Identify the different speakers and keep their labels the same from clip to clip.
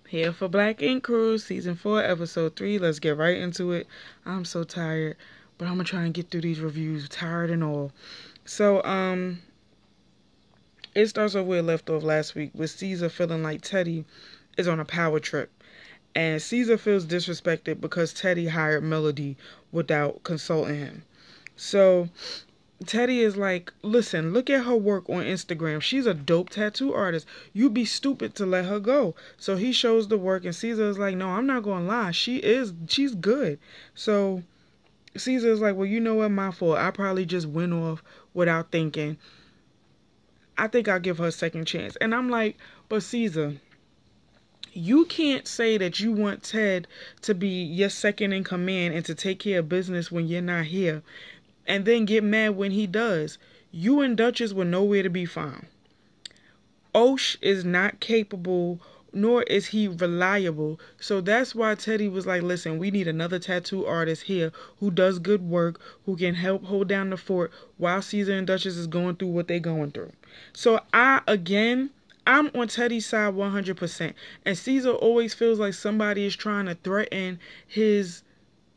Speaker 1: Here for Black Ink Cruise, Season 4, Episode 3. Let's get right into it. I'm so tired, but I'm going to try and get through these reviews, tired and all. So, it starts off where it left off last week with Caesar feeling like Teddy is on a power trip. And Caesar feels disrespected because Teddy hired Melody without consulting him. So, Teddy is like, listen, look at her work on Instagram. She's a dope tattoo artist. You'd be stupid to let her go. So he shows the work and Caesar is like, no, I'm not going to lie. She's good. So Caesar is like, well, you know what? My fault. I probably just went off without thinking. I think I'll give her a second chance. And I'm like, but Caesar, you can't say that you want Ted to be your second in command and to take care of business when you're not here, and then get mad when he does. You and Duchess were nowhere to be found. Osh is not capable, nor is he reliable. So that's why Teddy was like, listen, we need another tattoo artist here who does good work, who can help hold down the fort while Caesar and Duchess is going through what they're going through. So I'm on Teddy's side 100%. And Caesar always feels like somebody is trying to threaten his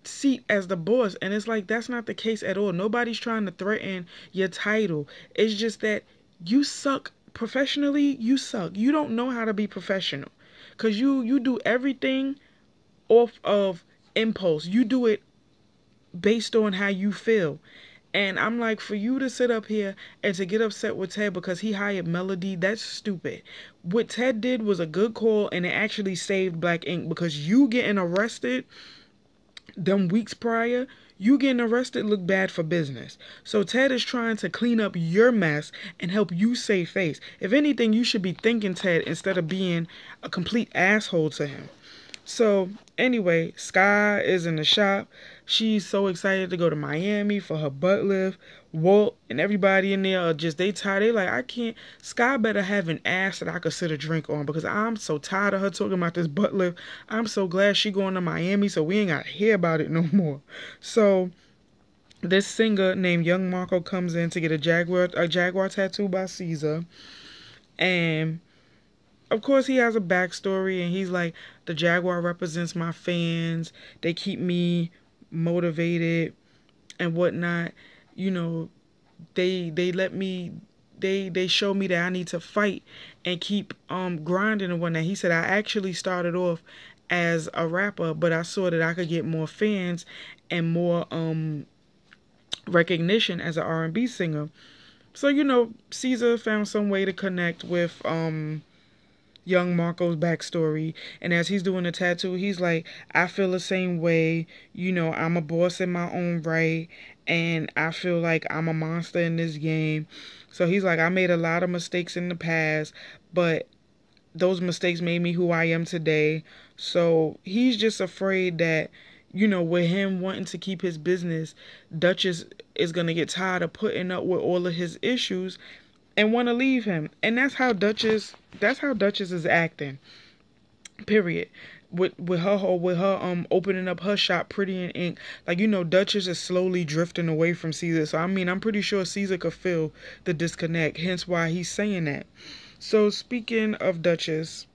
Speaker 1: seat as the boss, and it's like that's not the case at all. Nobody's trying to threaten your title. It's just that you suck professionally. You suck. You don't know how to be professional because you do everything off of impulse. You do it based on how you feel. And I'm like, for you to sit up here and to get upset with Ted because he hired Melody, that's stupid. What Ted did was a good call, and it actually saved Black Ink, because you getting arrested them weeks prior, you getting arrested look bad for business. So Ted is trying to clean up your mess and help you save face. If anything, you should be thanking Ted instead of being a complete asshole to him. So anyway, Sky is in the shop. She's so excited to go to Miami for her butt lift. Walt and everybody in there are just, they tired. They like, I can't. Sky better have an ass that I could sit a drink on, because I'm so tired of her talking about this butt lift. I'm so glad she going to Miami so we ain't got to hear about it no more. So this singer named Young Marco comes in to get a jaguar tattoo by Caesar. And of course, he has a backstory, and he's like, the Jaguar represents my fans. They keep me motivated and whatnot. You know, they let me, they show me that I need to fight and keep grinding and whatnot. He said, I actually started off as a rapper, but I saw that I could get more fans and more recognition as an R&B singer. So, you know, Caesar found some way to connect with young Marco's backstory, and as he's doing the tattoo, he's like, I feel the same way. You know, I'm a boss in my own right, and I feel like I'm a monster in this game. So he's like, I made a lot of mistakes in the past, but those mistakes made me who I am today. So he's just afraid that, you know, with him wanting to keep his business, Duchess is going to get tired of putting up with all of his issues and want to leave him. And that's how Duchess is acting. Period. With her opening up her shop, Pretty in Ink. Like, you know, Duchess is slowly drifting away from Caesar. So I mean, I'm pretty sure Caesar could feel the disconnect, hence why he's saying that. So speaking of Duchess,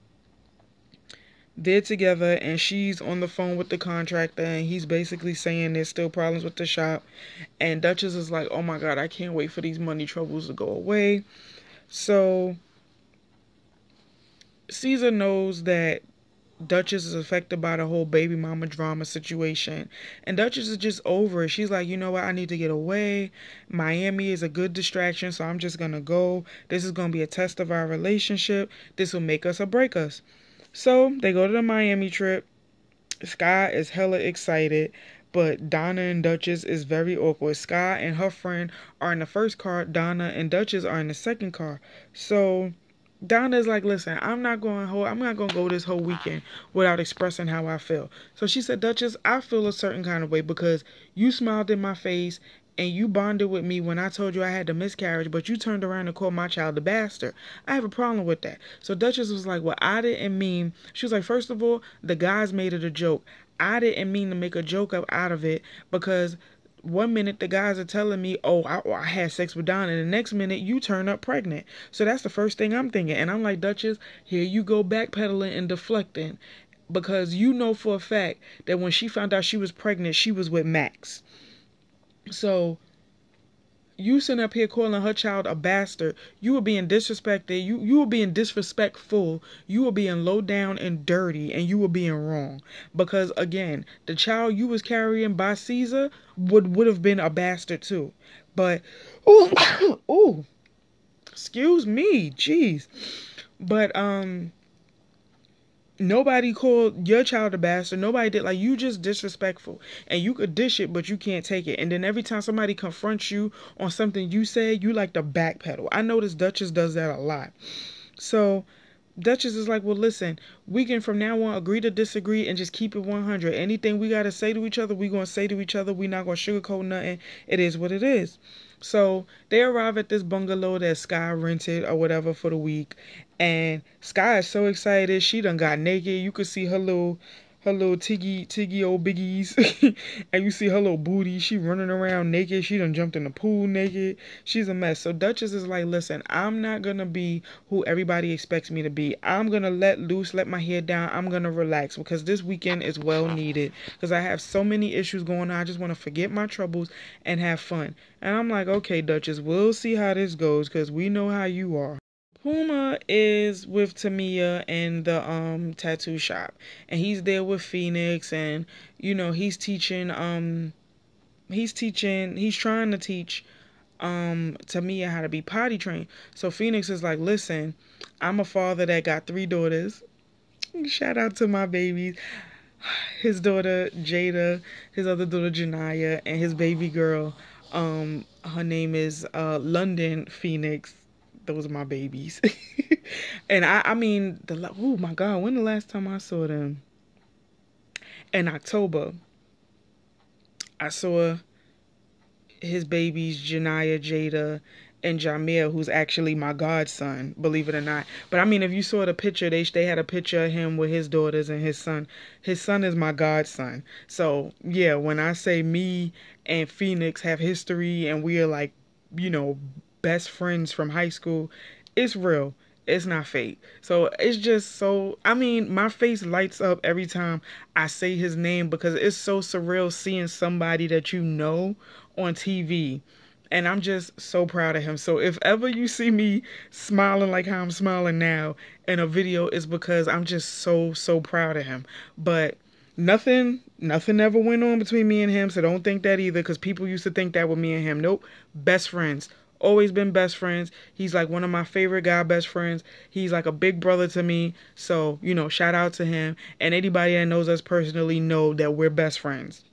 Speaker 1: they're together and she's on the phone with the contractor, and he's basically saying there's still problems with the shop, and Duchess is like, oh my god, I can't wait for these money troubles to go away. So Caesar knows that Duchess is affected by the whole baby mama drama situation, and Duchess is just over it. She's like, you know what, I need to get away. Miami is a good distraction, so I'm just gonna go. This is gonna be a test of our relationship. This will make us or break us. So they go to the Miami trip. Sky is hella excited, but Donna and Duchess is very awkward. Sky and her friend are in the first car. Donna and Duchess are in the second car. So Donna's like, listen, I'm not gonna go this whole weekend without expressing how I feel. So she said, Duchess, I feel a certain kind of way because you smiled in my face and you bonded with me when I told you I had the miscarriage, but you turned around and called my child a bastard. I have a problem with that. So Duchess was like, well, I didn't mean, she was like, first of all, the guys made it a joke. I didn't mean to make a joke out of it, because one minute the guys are telling me, oh, I had sex with Don, and the next minute you turn up pregnant. So that's the first thing I'm thinking. And I'm like, Duchess, here you go backpedaling and deflecting. Because you know for a fact that when she found out she was pregnant, she was with Max. So you sitting up here calling her child a bastard. You were being disrespected. You were being disrespectful. You were being low down and dirty, and you were being wrong. Because again, the child you was carrying by Caesar would have been a bastard too. But oh, excuse me, jeez. But nobody called your child a bastard. Nobody did. Like, you just disrespectful. And you could dish it, but you can't take it. And then every time somebody confronts you on something you said, you like to backpedal. I notice Duchess does that a lot. So Duchess is like, well, listen, we can from now on agree to disagree and just keep it 100. Anything we got to say to each other, we going to say to each other. We not going to sugarcoat nothing. It is what it is. So they arrive at this bungalow that Sky rented or whatever for the week. And Sky is so excited. She done got naked. You could see her little tiggy old biggies. And you see her little booty. She running around naked. She done jumped in the pool naked. She's a mess. So Duchess is like, listen, I'm not going to be who everybody expects me to be. I'm going to let loose, let my hair down. I'm going to relax because this weekend is well needed. Because I have so many issues going on. I just want to forget my troubles and have fun. And I'm like, okay, Duchess, we'll see how this goes because we know how you are. Puma is with Tamia in the tattoo shop, and he's there with Phoenix, and he's trying to teach Tamia how to be potty trained. So Phoenix is like, listen, I'm a father that got 3 daughters. Shout out to my babies. His daughter Jada, his other daughter Janaya, and his baby girl, her name is London Phoenix. Those are my babies. And I mean, oh my God, when the last time I saw them? In October. I saw his babies, Janaya, Jada, and Jamil, who's actually my godson, believe it or not. But I mean, if you saw the picture, they had a picture of him with his daughters and his son. His son is my godson. So yeah, when I say me and Phoenix have history and we are like, best friends from high school, it's real. It's not fake. So it's just so, I mean, my face lights up every time I say his name because it's so surreal seeing somebody that you know on TV. And I'm just so proud of him. So if ever you see me smiling like how I'm smiling now in a video, it's because I'm just so proud of him. But nothing ever went on between me and him. So don't think that either because people used to think that with me and him. Nope. Best friends. Always been best friends. He's like one of my favorite guy best friends. He's like a big brother to me. So, shout out to him. And anybody that knows us personally know that we're best friends.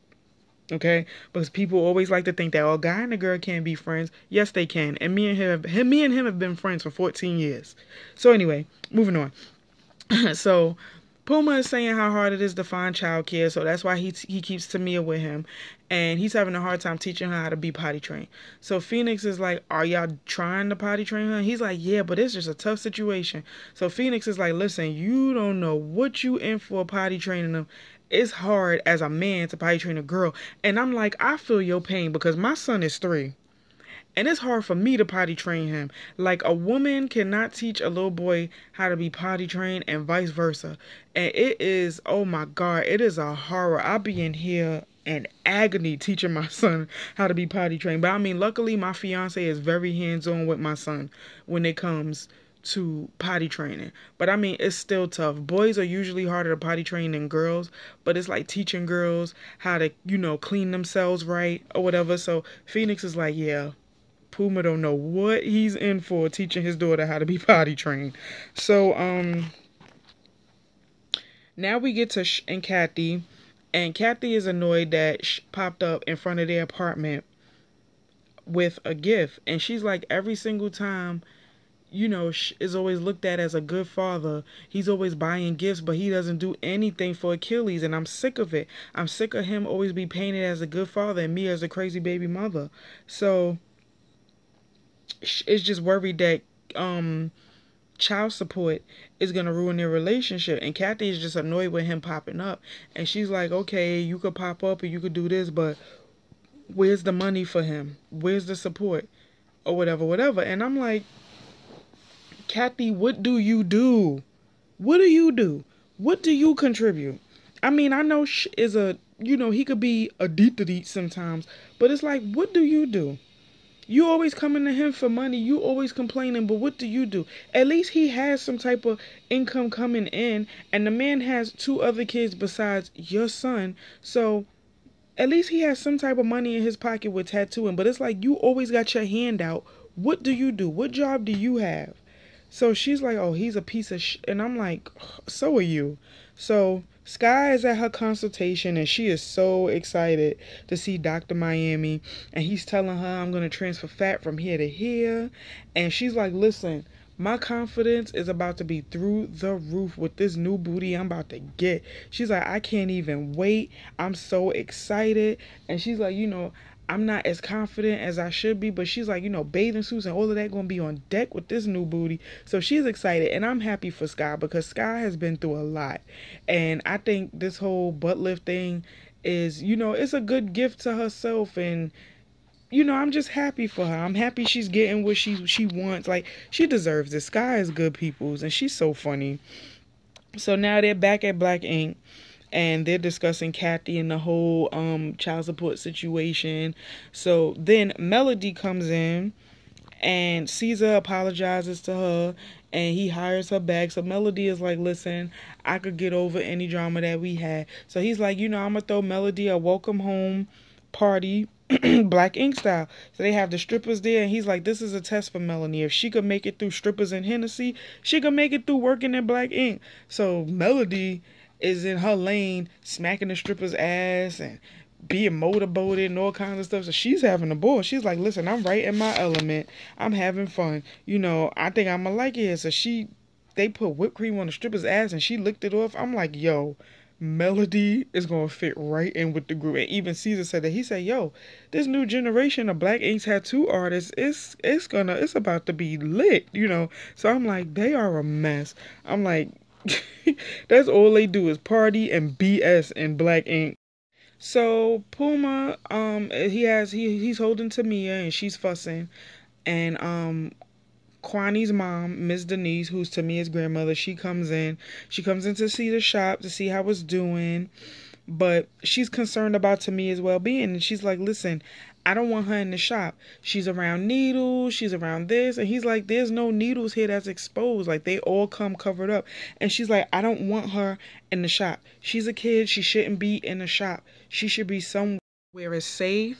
Speaker 1: Okay? Because people always like to think that a guy and a girl can't be friends. Yes, they can. And me and him have been friends for 14 years. So anyway, moving on. So Puma is saying how hard it is to find childcare, so that's why he keeps Tamia with him, and he's having a hard time teaching her how to be potty trained. So Phoenix is like, are y'all trying to potty train her? He's like, yeah, but it's just a tough situation. So Phoenix is like, listen, you don't know what you in for potty training them. It's hard as a man to potty train a girl. And I'm like, I feel your pain because my son is 3. And it's hard for me to potty train him. Like, a woman cannot teach a little boy how to be potty trained and vice versa. And it is, oh my God, it is a horror. I'll be in here in agony teaching my son how to be potty trained. But I mean, luckily my fiance is very hands-on with my son when it comes to potty training. But I mean, it's still tough. Boys are usually harder to potty train than girls, but it's like teaching girls how to, clean themselves right or whatever. So Phoenix is like, yeah, Puma don't know what he's in for teaching his daughter how to be potty trained. So, now we get to and Kathy, and Kathy is annoyed that popped up in front of their apartment with a gift, and she's like, every single time, is always looked at as a good father. He's always buying gifts, but he doesn't do anything for Achilles, and I'm sick of it. I'm sick of him always be painted as a good father and me as a crazy baby mother. So it's just worried that child support is gonna ruin their relationship, and Kathy is just annoyed with him popping up, and she's like, okay, you could pop up and you could do this, but Where's the money for him? Where's the support? Or whatever, whatever. And I'm like, Kathy, what do you do? What do you do? What do you contribute? I mean, I know is a, he could be a deet sometimes, but it's like, what do you do? You always coming to him for money. You always complaining, but what do you do? At least he has some type of income coming in, and the man has 2 other kids besides your son. So at least he has some type of money in his pocket with tattooing. But it's like you always got your hand out. What do you do? What job do you have? So she's like, oh, he's a piece of and I'm like, so are you. So Sky is at her consultation and she is so excited to see Dr. Miami. And he's telling her, I'm going to transfer fat from here to here. And she's like, listen, my confidence is about to be through the roof with this new booty I'm about to get. She's like, I can't even wait. I'm so excited. And she's like, I'm not as confident as I should be, but she's like, bathing suits and all of that going to be on deck with this new booty. So she's excited, and I'm happy for Sky because Sky has been through a lot. And I think this whole butt lift thing is, it's a good gift to herself. And, I'm just happy for her. I'm happy she's getting what she wants. Like, she deserves it. Sky is good people's, and she's so funny. So now they're back at Black Ink. And they're discussing Kathy and the whole child support situation. So then Melody comes in and Caesar apologizes to her and he hires her back. So Melody is like, listen, I could get over any drama that we had. So he's like, I'm going to throw Melody a welcome home party, Black Ink style. So they have the strippers there and he's like, this is a test for Melanie. If she could make it through strippers and Hennessy, she could make it through working at Black Ink. So Melody is in her lane smacking the stripper's ass and being motorboated and all kinds of stuff. So she's having a ball. She's like, listen, I'm right in my element. I'm having fun. I think I'm going to like it. So they put whipped cream on the stripper's ass and she licked it off. I'm like, yo, Melody is going to fit right in with the group. And even Caesar said that. He said, yo, this new generation of Black Ink tattoo artists, it's about to be lit, So I'm like, they are a mess. I'm like, that's all they do is party and BS in Black Ink. So Puma, he's holding Tamia and she's fussing, and Kwani's mom, Miss Denise, who's Tamia's grandmother, she comes in. She comes in to see the shop to see how it's doing, but she's concerned about Tamia's well-being, and she's like, listen, I don't want her in the shop. She's around needles. She's around this. And he's like, there's no needles here that's exposed. Like, they all come covered up. And she's like, I don't want her in the shop. She's a kid. She shouldn't be in the shop. She should be somewhere where it's safe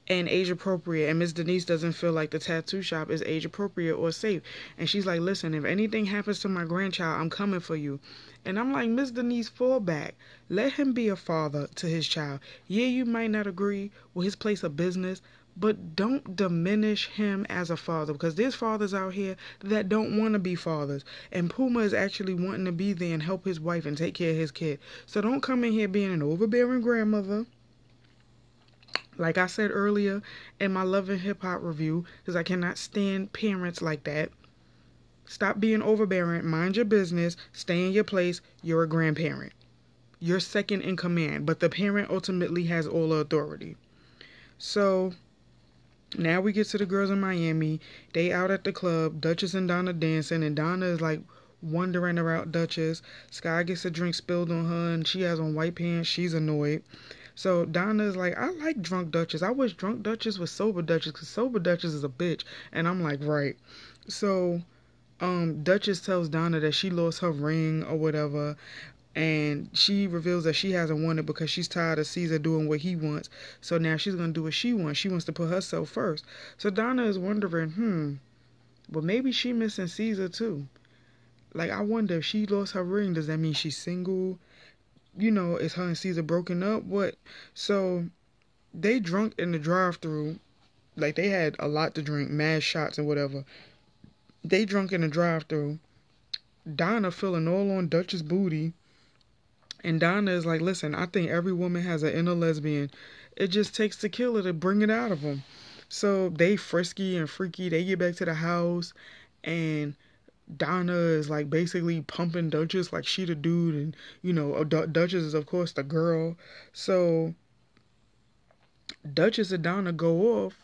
Speaker 1: and age appropriate. And Miss Denise doesn't feel like the tattoo shop is age appropriate or safe. And she's like, listen, if anything happens to my grandchild, I'm coming for you. And I'm like, Miss Denise, fall back. Let him be a father to his child. Yeah, you might not agree with his place of business, but don't diminish him as a father, because there's fathers out here that don't want to be fathers. And Puma is actually wanting to be there and help his wife and take care of his kid. So don't come in here being an overbearing grandmother. Like I said earlier in my Love and Hip Hop review, because I cannot stand parents like that. Stop being overbearing. Mind your business. Stay in your place. You're a grandparent. You're second in command, but the parent ultimately has all the authority. So now we get to the girls in Miami. They out at the club. Duchess and Donna dancing, and Donna is like wandering around Duchess. Sky gets a drink spilled on her, and she has on white pants. She's annoyed. So Donna's like, I like drunk Duchess. I wish drunk Duchess was sober Duchess, because sober Duchess is a bitch. And I'm like, right. So Duchess tells Donna that she lost her ring or whatever, and she reveals that she hasn't won it because she's tired of Caesar doing what he wants. So now she's going to do what she wants. She wants to put herself first. So Donna is wondering, well, maybe she missing Caesar too. Like, I wonder if she lost her ring, does that mean she's single? Is her and Caesar broken up? What? So they drunk in the drive-thru. Like, they had a lot to drink, mad shots and whatever. They drunk in the drive-thru. Donna feeling all on Dutch's booty. And Donna is like, listen, I think every woman has an inner lesbian. It just takes the killer to bring it out of them. So they frisky and freaky. They get back to the house. And Donna is like basically pumping Duchess like she the dude. And, Duchess is, of course, the girl. So Duchess and Donna go off,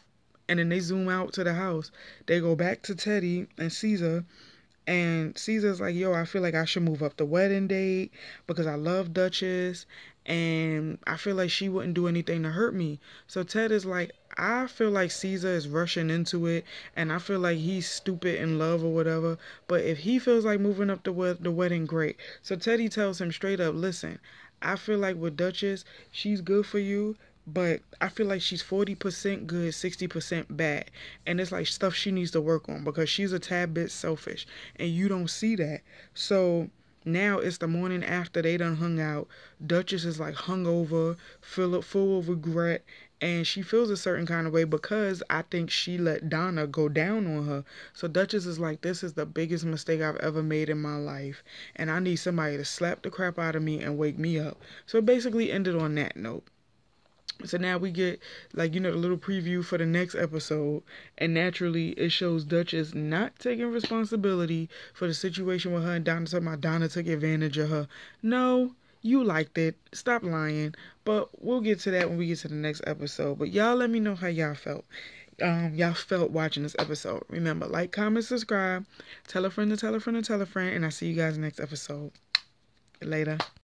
Speaker 1: and then they zoom out to the house. They go back to Teddy and Caesar, and Caesar's like, yo, I feel like I should move up the wedding date because I love Duchess and I feel like she wouldn't do anything to hurt me. So Ted is like, I feel like Caesar is rushing into it and I feel like he's stupid in love or whatever. But if he feels like moving up the wedding, great. So Teddy tells him straight up, listen, I feel like with Duchess, she's good for you, but I feel like she's 40% good, 60% bad. And it's like stuff she needs to work on because she's a tad bit selfish. And you don't see that. So now it's the morning after they done hung out. Duchess is like hungover, full of regret. And she feels a certain kind of way because I think she let Donna go down on her. So Duchess is like, this is the biggest mistake I've ever made in my life. And I need somebody to slap the crap out of me and wake me up. So it basically ended on that note. So now we get, like, the little preview for the next episode. And naturally, it shows Duchess not taking responsibility for the situation with her and Donna. Talking about Donna took advantage of her. No, you liked it. Stop lying. But we'll get to that when we get to the next episode. But y'all let me know how y'all felt. Y'all felt watching this episode. Remember, like, comment, subscribe. Tell a friend to tell a friend to tell a friend. And I'll see you guys next episode. Later.